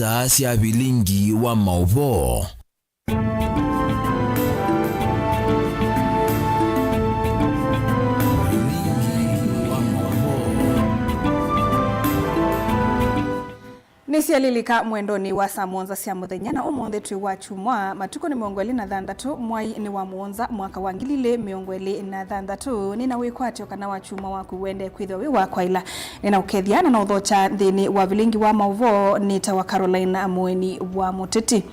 isaa cia bilingi wa mauvo. Nisialilika mwendoni wa saa muonza cia muthenya na umuthi twi wa chumwa matuko ni 26 mwai ni wa muonza mwaka wa 2026 nina wikwatio kana wa chumwa waku wende kwithwa wi wa kwaila nina ukethiana na uthocha thini wa vilingi wa mauvo ni tawa Caroline Mweni wa Muteti.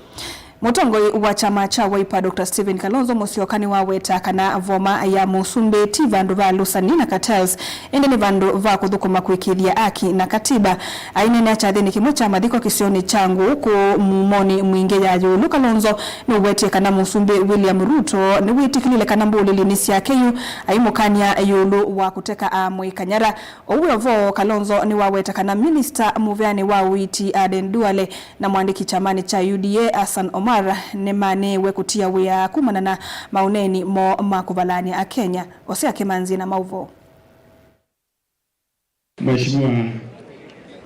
Mutongoi wa chama cha Wiper Dr. Stephen Kalonzo Musyoka wa weta kana voma ya Musumbe ti vandu va lusani na cartels ende ni vandu va kuthukuma kuikithia aki na katiba aine na cha thini kimwe cha mathiko kisioni changu ku mumoni mwinge ya Yulu. Kalonzo ni wete kana Musumbe William Ruto ni witikilile kana mbulili ni siakeyu aimukania Yulu wa kuteka amwe kanyara owevo. Kalonzo ni waweta kana minister Muvyani wa witi Aden Duale na mwandiki chamani cha UDA Hassan Omar nemane wekutia wea kumana na mauneni mo makuvalani a Kenya Osea Kimanzi na mauvo. Mheshimiwa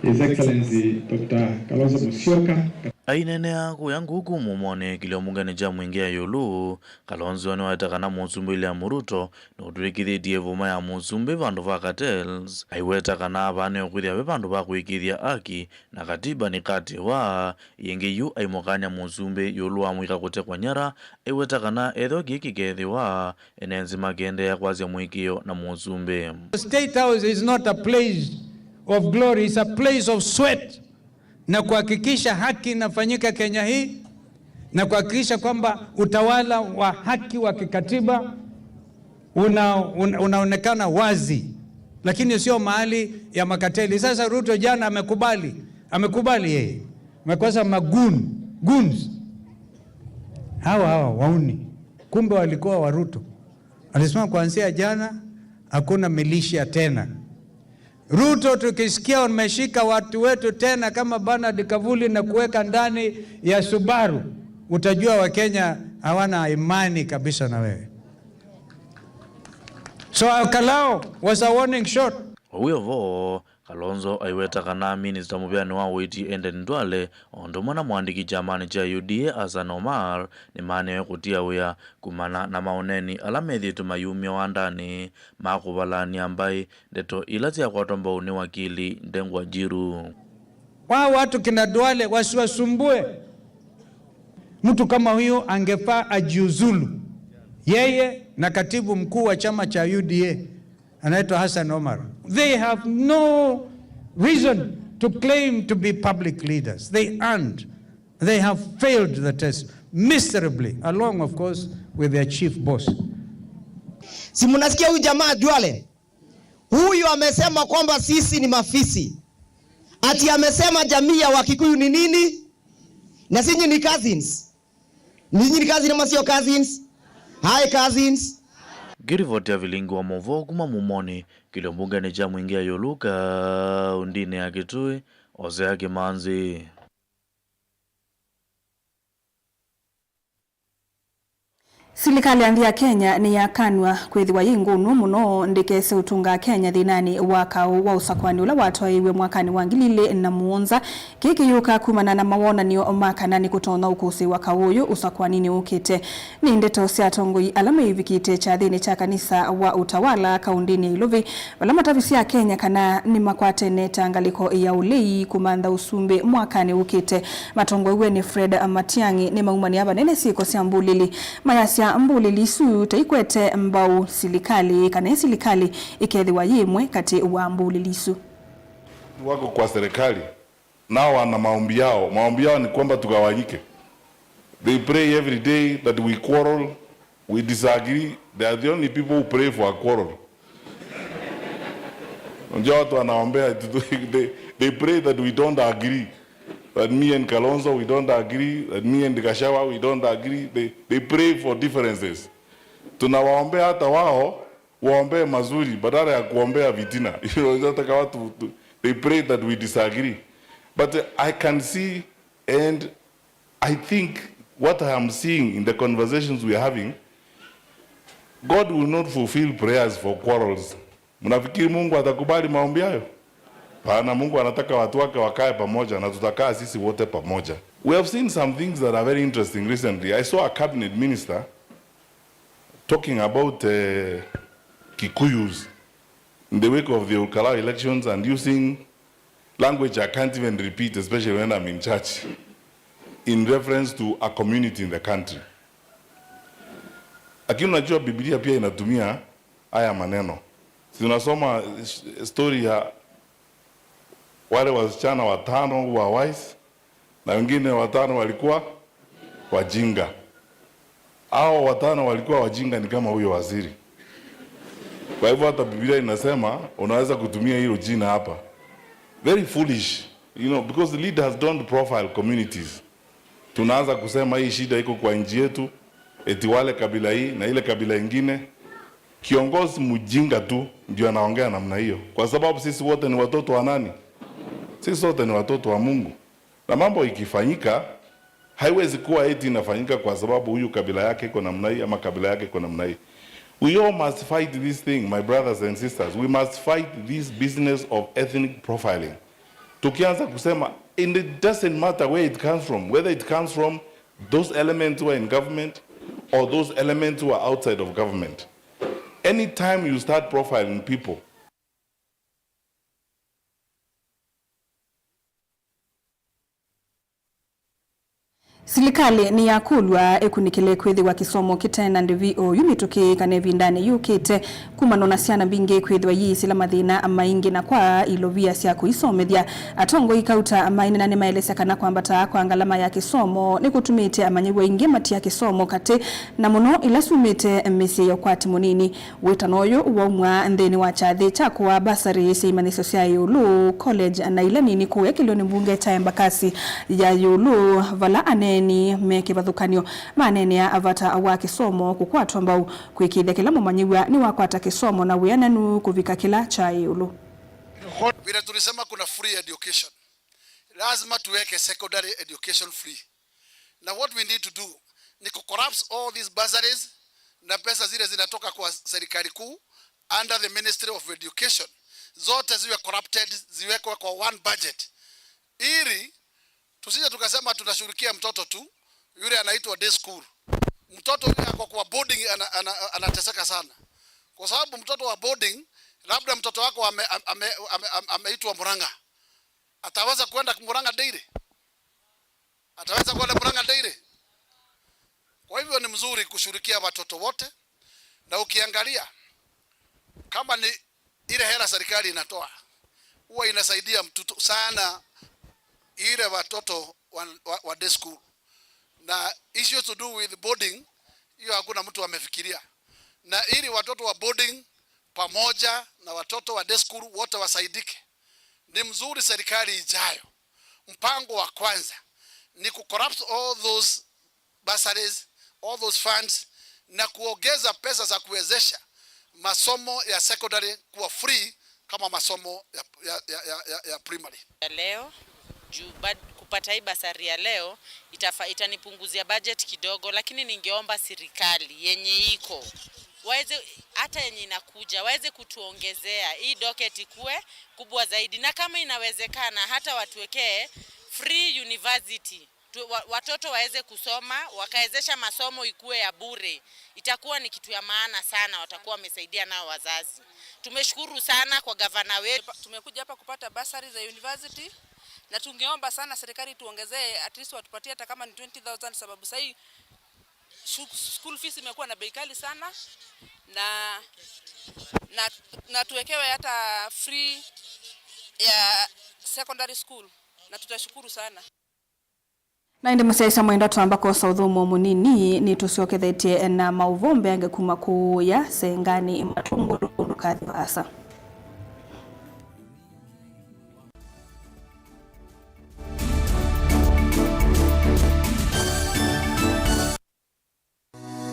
His Excellency Dr. Kalonzo Musyoka ainenea kuyanguku mumone kilomungane ja mwingia Yulu. Kalonzo ni watakana Musumbe ile Muruto no utwikithie vuma ya Musumbe vandu va cartels aiweta kana abane okuthia be vandu va kuikithia aki na katiba ni kati wa yengeyu aimokanya Musumbe Yulu amwika kutekwa nyara aiweta kana etho giki kethiwa enenzi magende ya kwazia mwikio na Musumbe. The State House is not a place of glory, it's a place of sweat. Na kuhakikisha haki inafanyika Kenya hii na kuhakikisha kwamba utawala wa haki wa kikatiba unaonekana wazi, lakini sio mahali ya makateli. Sasa Ruto jana amekubali yeye amekosa goons hawa wauni, kumbe walikuwa wa Ruto. Alisema kuanzia jana hakuna militia tena. Ruto tukisikia umeshika watu wetu tena kama Bernard Kavuli na kuweka ndani ya Subaru, utajua Wakenya hawana imani kabisa na wewe. So Kalao was a warning shot. Owevo Kalonzo aiweta kana minister Muvyani wa witi Aden Duale ondomana mwandiki chamani cha UDA Hassan Omar ni mane kutia wea kumana na maoneni alamethi tumayumia wa ndani makuvalani ambai ndeto ilati ya kwa tomba uni wakili Ndengwa Jiru. Watu kina Duale wasiwasumbue. Mtu kama huyo angefaa ajiuzulu, yeye na katibu mkuu wa chama cha UDA anaitwa Hassan Omar. They have no reason to claim to be public leaders. They aren't. They have failed the test miserably, along of course with their chief boss. Si mnasikia huyu jamaa Duale? Huyu amesema kwamba sisi ni mafisi. Ati amesema jamii ya Wakikuyu ni nini? Na sisi ni cousins. Ninyi ni cousins ama sio cousins? Hi cousins. Girivoti ya vilingi wa mauvo kuma mumoni kilombungane ja mwingia Yuluka undine ya Kitui Osea Kimanzi. Serikali ya Kenya ni yakanwa kwithiwa yingunu muno ndikese utunga Kenya thinani wakao wa usakwani ula watwaiwe mwakani wa 2007 kiki yuka kumana na mawonanio makanani kutona ukusi wakauyu usakwani ni ukite ni ndeto cia tongoi alama ivikite cha thini cha kanisa wa utawala kaundini ya Iluvi wala matavisi ya Kenya kana ni makwate neta angaliko ya ulei kumanda usumbe mwakani ukite matongoi we ni Fred Matiang'i ni maumani haba nene siko cia mbulili mayasi mbulili su taikwete mbau silikali kana silikali ikethiwa yimwe kati wa mbulili su wako kwa serikali nao wana maombi yao ni kwamba tugawanyike. They pray every day that we quarrel, we disagree. They are the only people who pray for a quarrel. Unajua watu wanaombea they pray that we don't agree. That me and Kalonzo, we don't agree. That me and Gachagua, we don't agree. They pray for differences. Tunawaombea hata wao, waombea mazuri, badala ya kuombea vitina. They pray that we disagree. But I can see, and I think what I am seeing in the conversations we are having, God will not fulfill prayers for quarrels. Mnafikiri Mungu atakubali maombi hayo? Pana Mungu anataka watu wake wakae pamoja na tutakaa sisi wote pamoja. We have seen some things that are very interesting recently. I saw a cabinet minister talking about Kikuyus in the wake of the Olkalau elections and using language I can't even repeat, especially when I'm in church, in reference to a community in the country. Lakini unajua Biblia pia inatumia haya maneno. Tunasoma story ya wale wasichana 5 wa wise na wengine 5 walikuwa wajinga. Hao 5 walikuwa wajinga ni kama huyo waziri. Kwa hivyo hata Biblia inasema unaweza kutumia hilo jina hapa. Very foolish, you know, because the leader has done profile communities. Tunaanza kusema hii shida iko kwa nchi yetu, eti wale kabila hii na ile kabila ingine. Kiongozi mjinga tu ndio anaongea namna hiyo. Kwa sababu sisi wote ni watoto wa nani? Sisi wote ni watoto wa Mungu. Na mambo ikifanyika haiwezi kuwa eti inafanyika kwa sababu huyu kabila yake iko namna hii ama kabila yake iko namna hii. We all must fight this thing, my brothers and sisters. We must fight this business of ethnic profiling. Tukianza kusema, and it doesn't matter where it comes from, whether it comes from those elements who are in government or those elements who are outside of government. Anytime you start profiling people, Silikali ni yakulwa ekunikile kwithiwa kisomo kitena ndivio yumituki kanevi ndani yukite kumanona siana bingi kwithiwa yisila mathina maingi na kwa ilovia sia kuisomethia atongo ikauta amaine na nimaelesa kana kwambata kwa ngalama ya kisomo ni kutumite amanyiwe ingi mati ya kisomo kati na muno ilasumite misi ya kwati munini wetanoyo uwaumwa ndeni wachathi chakwa basari seimaniso sia Yulu College na ilanini kuwe kilioni mbunge cha Embakasi ya Yulu vala ane ni meke bathukanio manene ya avata wa kisomo kukwatwa ambao kwikithia kila mumanyiwa ni wakwata kisomo na wiananu kuvika kila cha Yulu. Vile tulisema kuna free education, lazima tuweke secondary education free. Now what we need to do ni kucorrupt all these bursaries na pesa zile zinatoka kwa serikali kuu under the Ministry of Education, zote ziwe corrupted, ziwekwe kwa one budget, ili tusije tukasema tunashughulikia mtoto tu yule anaitwa day school. Mtoto yule ako kwa boarding anateseka sana. Kwa sababu mtoto wa boarding, labda mtoto wako ameitwa Murang'a. Ataweza kwenda Murang'a daily? Ataweza kwenda Murang'a daily? Kwa hivyo ni mzuri kushughulikia watoto wote, na ukiangalia kama ni ile hela serikali inatoa huwa inasaidia mtoto sana, ile watoto wa day school. Na issues to do with boarding, hiyo hakuna mtu amefikiria. Na ili watoto wa boarding pamoja na watoto wa day school wote wasaidike, ni mzuri serikali ijayo, mpango wa kwanza ni kucorrupt all those bursaries, all those funds, na kuongeza pesa za kuwezesha masomo ya secondary kuwa free kama masomo ya primary. Leo kupata hii basari ya leo itanipunguzia budget kidogo, lakini ningeomba serikali yenye iko waweze, hata yenye inakuja waweze kutuongezea hii docket ikuwe kubwa zaidi, na kama inawezekana hata watuwekee free university, watoto waweze kusoma, wakawezesha masomo ikuwe ya bure. Itakuwa ni kitu ya maana sana, watakuwa wamesaidia nao wazazi. Tumeshukuru sana kwa gavana wetu. Tumekuja hapa kupata basari za university, na tungeomba sana serikali tuongezee, at least watupatie hata kama ni 20,000, sababu sasa hii school fees imekuwa na bei kali sana, na tuwekewe hata free ya secondary school, na tutashukuru sana. Na indi msiaisa mwenda tuambako saudhumu munini ni tusiokethetie na mauvombe angekuma kuu ya sengani matungulu kathi vasa.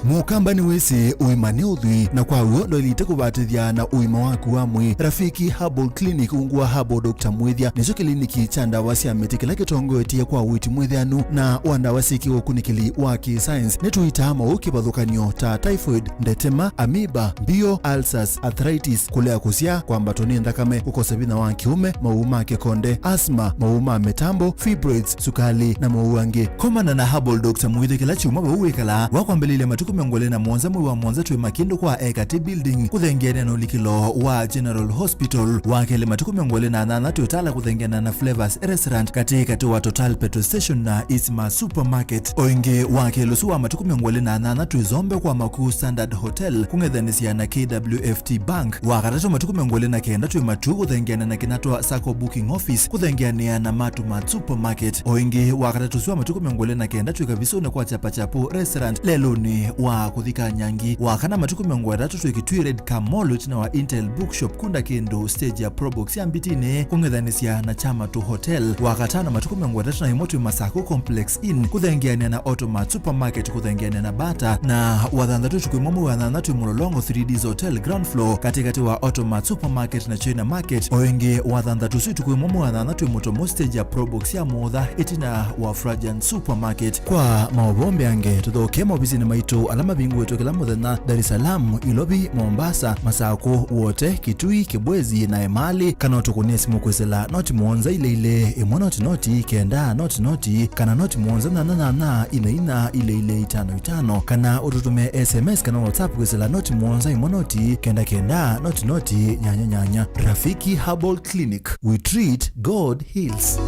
Muka mukamba ni wese uimane udhui na kwa uo ndo ilite kubatithia na uima waku wa mwi. Rafiki Herbal Clinic ungwa Herbal Dr. Mwithia nicho kliniki cha ndawa cia miti kila kitongoetie kwa witi mwithianu na wandawa siki ukunikili wa ki-science nituita mauki bathukanio ta typhoid, ndetema, amoeba, bio, ulcers, arthritis, kulea kusia kwa mbatoni ndakame, kukosa bina wa kiume, mauma kikonde, asma, mauma metambo, fibroids, sukali na mauange. Komana na Herbal Dr. Mwithia kila chuma bauwekala wakwambelile matuku miongole na Mwanza mwi wa Mwanza tuwe makindo kwa Ekati Building kuthengiana na ulikilo wa General Hospital wakele matuku miongole na nana tutala kuthengiana na Flavors Restaurant katikati wa Total Petrol Station na Isma Supermarket. Oinge wakele suwa matuku miongole na nana tuizombe kwa Makuu Standard Hotel kungethanisia na KWFT Bank wakatatu matuku miongole na kenda tuwe matu kuthengiana na kinatwa Sacco Booking Office kuthengiana na Matumat Supermarket. Oinge wakatatu suwa matuku miongole na kenda tuwe kavisune kwa Chapachapu Restaurant leluni wa kuthika nyangi wakana matuku miongole tuwe kitui Red Camolot na wa Intel Bookshop kunda kendo stage ya Probox ya mbitine kungethanisia na Chamatu Hotel wakatana matuku miongole na imotu Masako Complex Inn kuthengiana na Automat Supermarket kuthengiana na Bata na wathandatu tukwimomu wathandatu Mulolongo 3Ds Hotel ground floor katikati wa Automat Supermarket na China Market. Oenge wathandatu suitu kwimomu wathandatu Mutomo stage ya Probox ya Motha itina wa Fragrant Supermarket. Kwa maobombe ange tuthoke mobizini maitu alama bingu wetu kila muthenya Dar es Salaam, Ilobi, Mombasa, Masako wote, Kitui, Kibwezi na Emali kana tukunie simu kwesela noti Mwanza ile imwe noti kenda noti kana noti Mwanza na ile 55 kana ututume SMS kana WhatsApp kwesela noti Mwanza imwe noti kenda noti nyanya. Rafiki Herbal Clinic, we treat, God heals.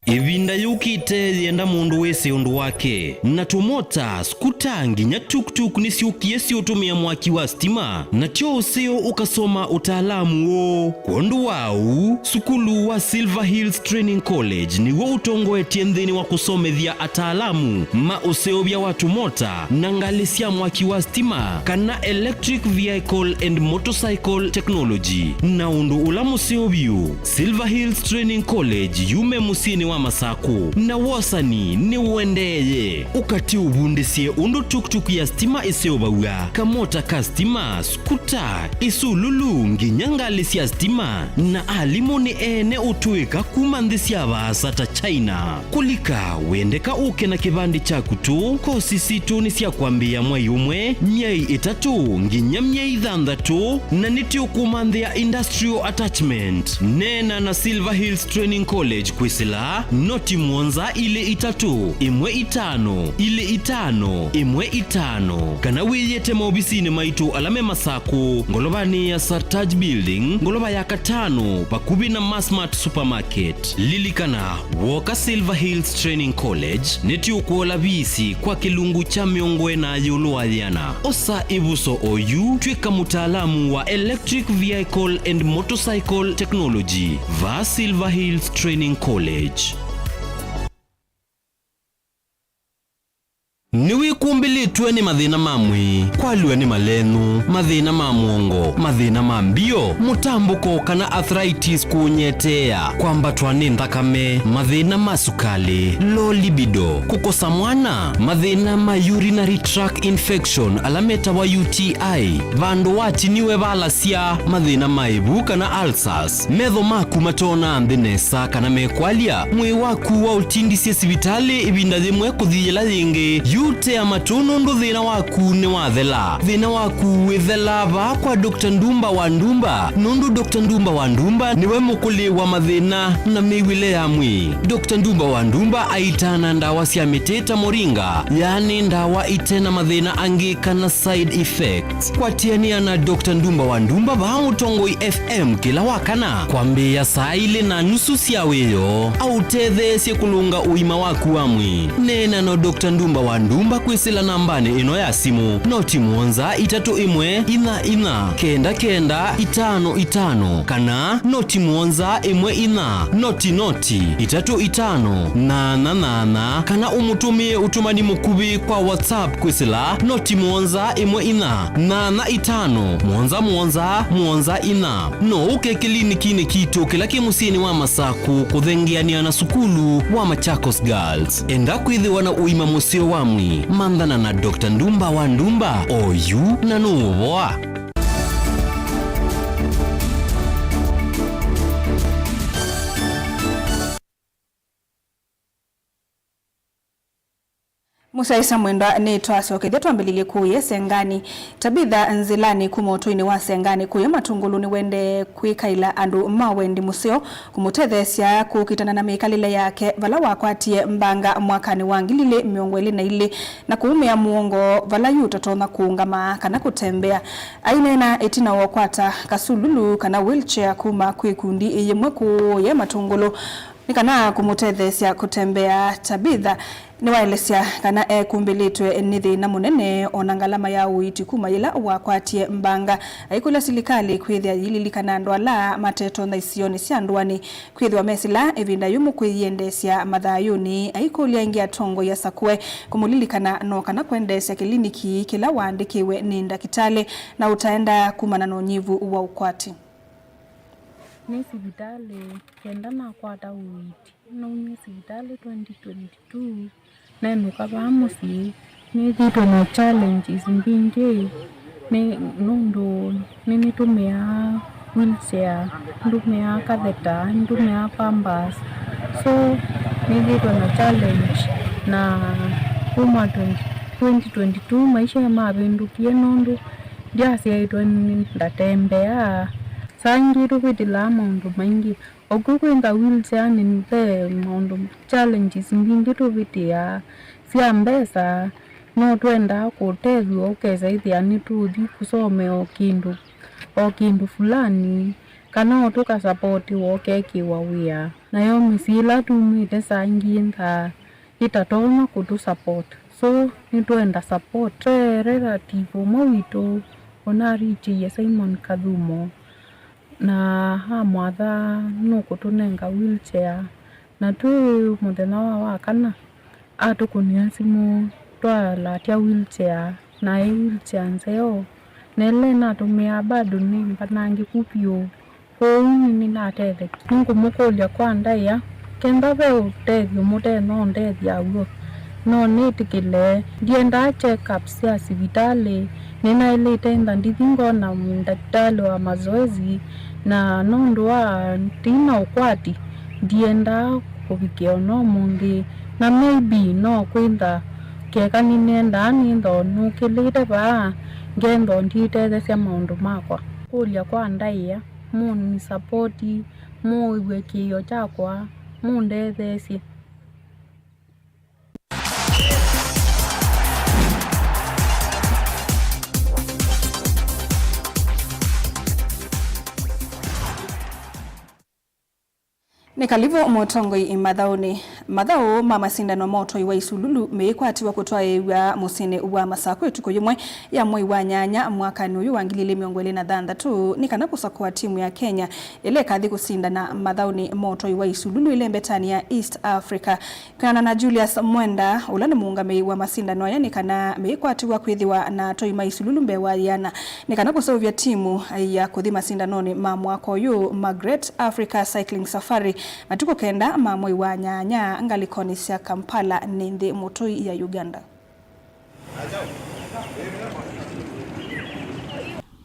Ivinda yukite yenda mundu wese undu wake na tumota skutangi nya tuktuk nisiukie utumia mwaki wa stima na choo useo ukasoma utaalamu wo kondu wau sukulu wa Silver Hills Training College ni wo utongo etiendheni wa kusomethia ataalamu ma useo bya watu mota na ngalisia mwaki wa stima kana electric vehicle and motorcycle technology na undu ulamu seo biu Silver Hills Training College yume musini wa Masako na wasani ni uendeye ukati ubundesie undu tuktuk ya stima iseobawa kamota ka stima skuta isululu nginyangalisi ya stima na alimoni ene utuika kumandisia vasata China kulika wendeka uke na kibandi chakutu kosisitu nisia kwambia mwayumwe myai itatu nginya myai thandatu na niti ukumandhia industrial attachment nena na Silver Hills Training College kwisila noti Mwanza ile itatu imwe itano ile itano imwe itano kana wiyete maobisini maitu alame Masako ngolobani ya Sartaj Building ngoloba ya katano pakubi na Massmart Supermarket lilikana woka Silver Hills Training College neti ukuola bisi kwa kilungu cha miongwe na yuluwadhiana osa ibuso oyu twika mutaalamu wa electric vehicle and motorcycle technology va Silver Hills Training College. Niwi kumbilitwe ni mathina mamwi kwaliwe ni malenu mathina mamuongo mathina mambio mutambuko kana arthritis kunyetea kwamba twani ndakame mathina masukali low libido kukosa mwana mathina ma urinary tract infection alameta wa UTI vandu wati niwe valasia mathina maibu kana ulcers metho maku matona ndinesa kana mekwalia mwi waku wa utindisi sibitali ibinda thimwe kuthiyela yingi yute amatono ndo thina waku ni wathela thina waku withela va kwa Dr. Ndumba wa Ndumba nundu Dr. Ndumba wa Ndumba niwe mukuli wa mathina na miwile ya mwi. Dr. Ndumba wa Ndumba aitana ndawa cia miteta moringa yani ndawa itena mathina angi kana side effects kwatiania na Dr. Ndumba wa Ndumba va Mutongoi FM kila wakana kwambia saa ile na nusu cia wiyo au tethe cia kulunga uima waku wa mwi nena no Dr. Ndumba wa Ndumba kwisila nambani ino ya simu noti Mwanza itatu imwe ina kenda itano itano kana noti Mwanza imwe ina noti itatu itano na kana umutumie utumani mukubi kwa WhatsApp kwisila noti Mwanza imwe ina na itano Mwanza ina no uke kliniki ni kitu kila kimusini wa Masako kuthengiania na sukulu wa Machakos Girls enda kwithiwa na uima musio wa Nyamwi mandana na Dr. Ndumba wa Ndumba oyu na nuvoa. Musaisa mwenda ni twasokethia twambililie kuye Sengani Tabitha Nzilani kumoto-ini wa Sengani kuye matunguluni wende kwikaila andu mawendi museo kumutethesia kukitana na mikalile yake vala wakwatie mbanga mwakani wa 2022 na kuumia muongo vala yutatona kuungama kana kutembea ainena itina wakwata kasululu kana wheelchair kuma kwikundi yemwe kuye matungulu nikana kumutethesia kutembea. Tabitha ni waelesya kana kumbilitwe nithi na munene onangalama ya uiti kuma ila wakwatie mbanga aikula silikali kwithia yililikana ndwala mateto na isioni cia ndwani kwithwa mesila evinda yumu kwiyendesya mathayuni aikulia ingia tongo ya sakwe kumulilikana no kana kwendesya kliniki kila waandikiwe ni ndakitali na utaenda kumana na unyivu wa ukwati. Ni sibitali kenda na kwata uiti no ni sibitali 2022 nenu kabamusi ni vitu na challenges mbingi ni nundo mimi tumia wheelchair ndumia catheter ndumia pambas so ni vitu na challenge na kuma 2022 maisha ya mabindukie nondo jasi aitwa ndatembea sangiru vitila maundu maingi okukwenda wheelchair ni mpe maundu challenges mbingi tuvitia cia mbesa no twenda kutethio ukezaithia ni tuthi kusome o kindu fulani kana otuka support wokekiwa wia nayo misila tumite sangi ntha itatona kutu support so ni twenda support relative mawito onarichi ya Simon Kadhumo na mwatha nuko tunenga wheelchair na tu muthenya wa kana atukunia simu twalatia wheelchair na wheelchair nzeo nele natumia bado ni mpanangi kupio kouni ni natethe nungu mukulia kwa ndaya kenda ve utethio muteno ndethia uo no nitikile ndienda check ups ya sibitali nina ile tenda ndithingo na daktari wa mazoezi na nondo wa tina ukwati ndienda kubikia no mungi na maybe no kwenda keka ninenda nindo nukilite ba ngendo nditete cia maundu makwa kulia kwa ndaya mu support mu iwekio chakwa mu ndethesie. Nikalivo motongoi imathauni mathau mama sindano moto iwa isululu meikwatiwa kutwaiwa musini wa masako etuko yumwe ya mwei wa nyanya mwakani uyu wa 2026 nikana kusakwa timu ya Kenya ile kathi kusindana mathauni moto iwa isululu ile mbetani ya East Africa kana na Julius Mwenda ulani muungame wa masindano ya nikana meikwatiwa kwithiwa na toima isululu mbewa yana nikana kusovya timu ya kuthima sindanoni mwaka uyu Margaret Africa Cycling Safari matuko kenda mwei wa nyanya ngalikoni cia Kampala nindi mutoi ya Uganda.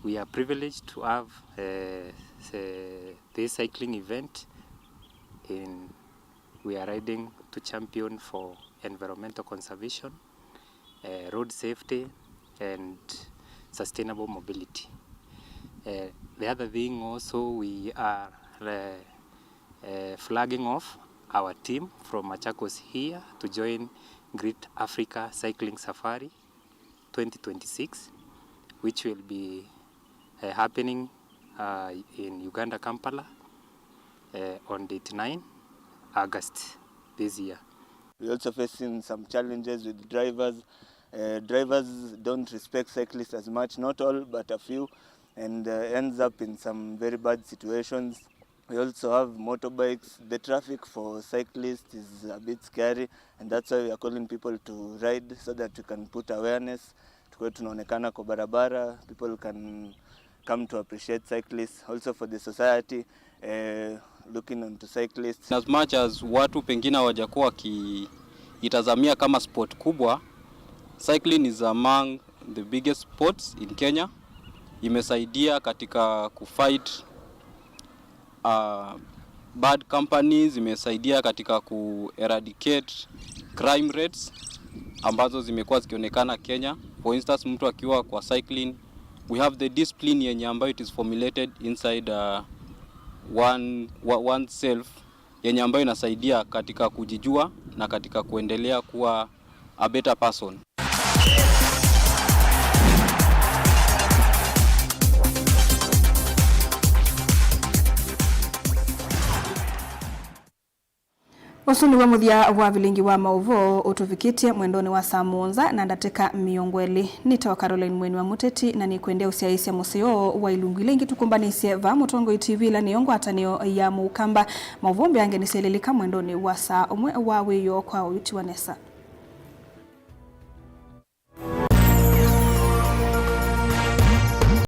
We are privileged to have this cycling event we are riding to champion for environmental conservation, road safety and sustainable mobility. The other thing also we are flagging off our team from Machakos here to join Great Africa Cycling Safari 2026, which will be happening in Uganda, Kampala on date 9 August this year. We're also facing some challenges with drivers. Drivers don't respect cyclists as much, not all, but a few, and ends up in some very bad situations. We also have motorbikes. The traffic for cyclists is a bit scary, and that's why we are calling people to ride so that we can put awareness. Tukiwa tunaonekana kwa barabara, people can come to appreciate cyclists. Also for the society, looking onto cyclists. As much as watu pengine hawajakuwa itazamia kama sport kubwa, Cycling is among the biggest sports in Kenya. Imesaidia katika kufight bad companies, imesaidia katika ku-eradicate crime rates ambazo zimekuwa zikionekana Kenya. For instance, mtu akiwa kwa cycling, we have the discipline yenye ambayo it is formulated inside one self yenye ambayo inasaidia katika kujijua na katika kuendelea kuwa a better person. Usuni wa muthia wa vilingi wa mauvo utuvikitie mwendoni wa saa monza na ndateka miongweli. Nitawa Caroline Mweni wa Muteti na ni kuendea usiaisi ya museo wa ilungu ilengi tukumbanisi va Mutongo TV la niongo atanio ya Mukamba. Mauvombi ange niselelika mwendoni wa saa umwe wa weyo kwa uti wa Nesa.